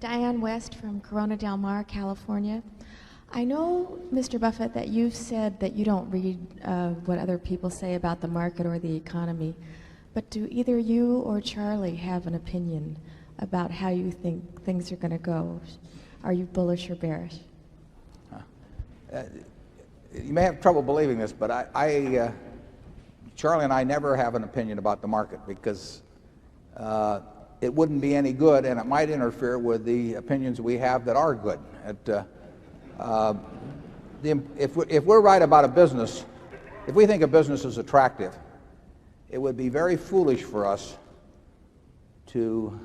Diane West from Corona Del Mar, California. I know, Mr. Buffett, that you've said that you don't read what other people say about the market or the economy, but do either you or Charlie have an opinion about how you think things are going to go? Are you bullish or bearish? You may have trouble believing this, but Charlie and I never have an opinion about the market because it wouldn't be any good, and it might interfere with the opinions we have that are good. If we're right about a business, if we think a business is attractive, it would be very foolish for us to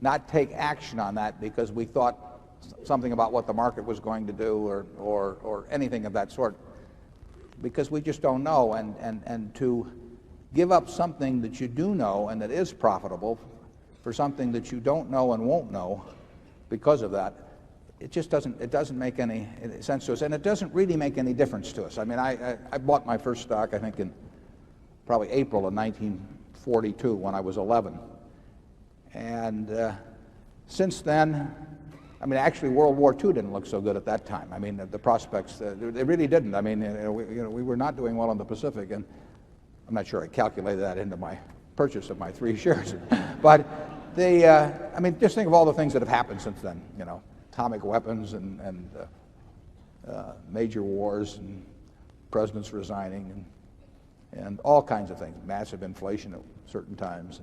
not take action on that because we thought something about what the market was going to do or anything of that sort, because we just don't know. And to give up something that you do know and that is profitable for something that you don't know and won't know because of that, it just doesn't make any sense to us, and it doesn't really make any difference to us. I mean, I bought my first stock, I think, in probably April of 1942 when I was 11. And since then, I mean, actually World War II didn't look so good at that time. I mean, the prospects, they really didn't. I mean, we were not doing well in the Pacific, and I'm not sure I calculated that into my purchase of my 3 shares. But I mean, just think of all the things that have happened since then, atomic weapons and major wars and presidents resigning and all kinds of things, massive inflation at certain times.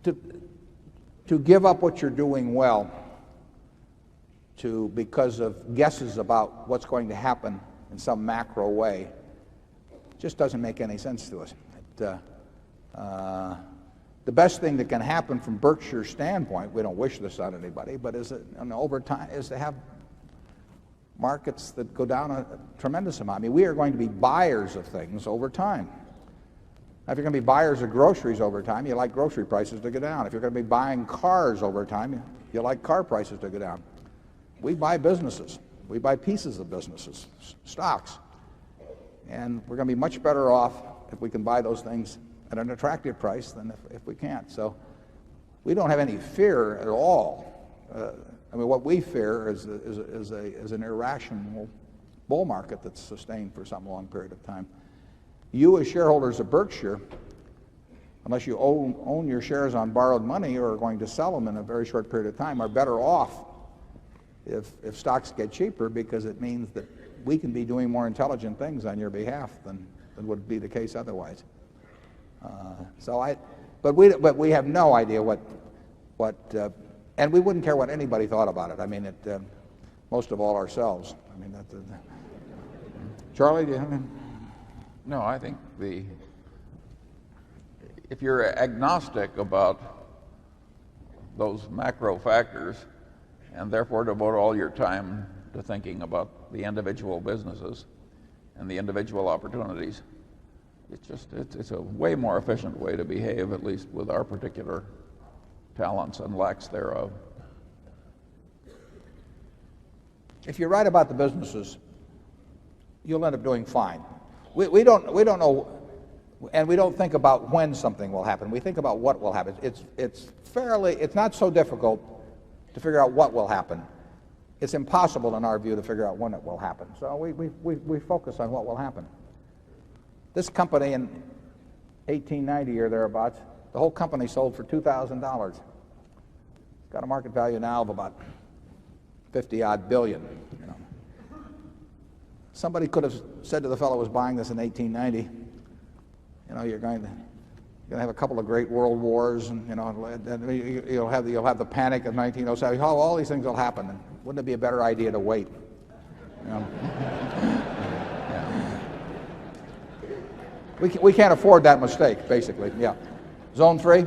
To give up what you're doing well because of guesses about what's going to happen in some macro way just doesn't make any sense to us. The best thing that can happen from Berkshire's standpoint, we don't wish this on anybody, but over time, is to have markets that go down a tremendous amount. I mean, we are going to be buyers of things over time. Now, if you're going to be buyers of groceries over time, you like grocery prices to go down. If you're going to be buying cars over time, you like car prices to go down. We buy businesses. We buy pieces of businesses, stocks. And we're going to be much better off if we can buy those things at an attractive price than if we can't. So we don't have any fear at all. I mean, what we fear is an irrational bull market that's sustained for some long period of time. You, as shareholders of Berkshire, unless you own your shares on borrowed money or are going to sell them in a very short period of time, are better off if stocks get cheaper, because it means that we can be doing more intelligent things on your behalf than would be the case otherwise. But we have no idea what and we wouldn't care what anybody thought about it. I mean, most of all ourselves. I mean, Charlie, do you have any? No, I think if you're agnostic about those macro factors and therefore devote all your time to thinking about the individual businesses and the individual opportunities, it's a way more efficient way to behave, at least with our particular talents and lacks thereof. If you're right about the businesses, you'll end up doing fine. We don't know, and we don't think about when something will happen. We think about what will happen. It's not so difficult to figure out what will happen. It's impossible, in our view, to figure out when it will happen. So we focus on what will happen. This company in 1890 or thereabouts, the whole company sold for $2,000. It's got a market value now of about 50-odd billion. Somebody could have said to the fellow who was buying this in 1890, you're going to have a couple of great world wars, and you'll have the panic of 1907. All these things will happen. And wouldn't it be a better idea to wait? We can't afford that mistake, basically. Yeah. Zone 3.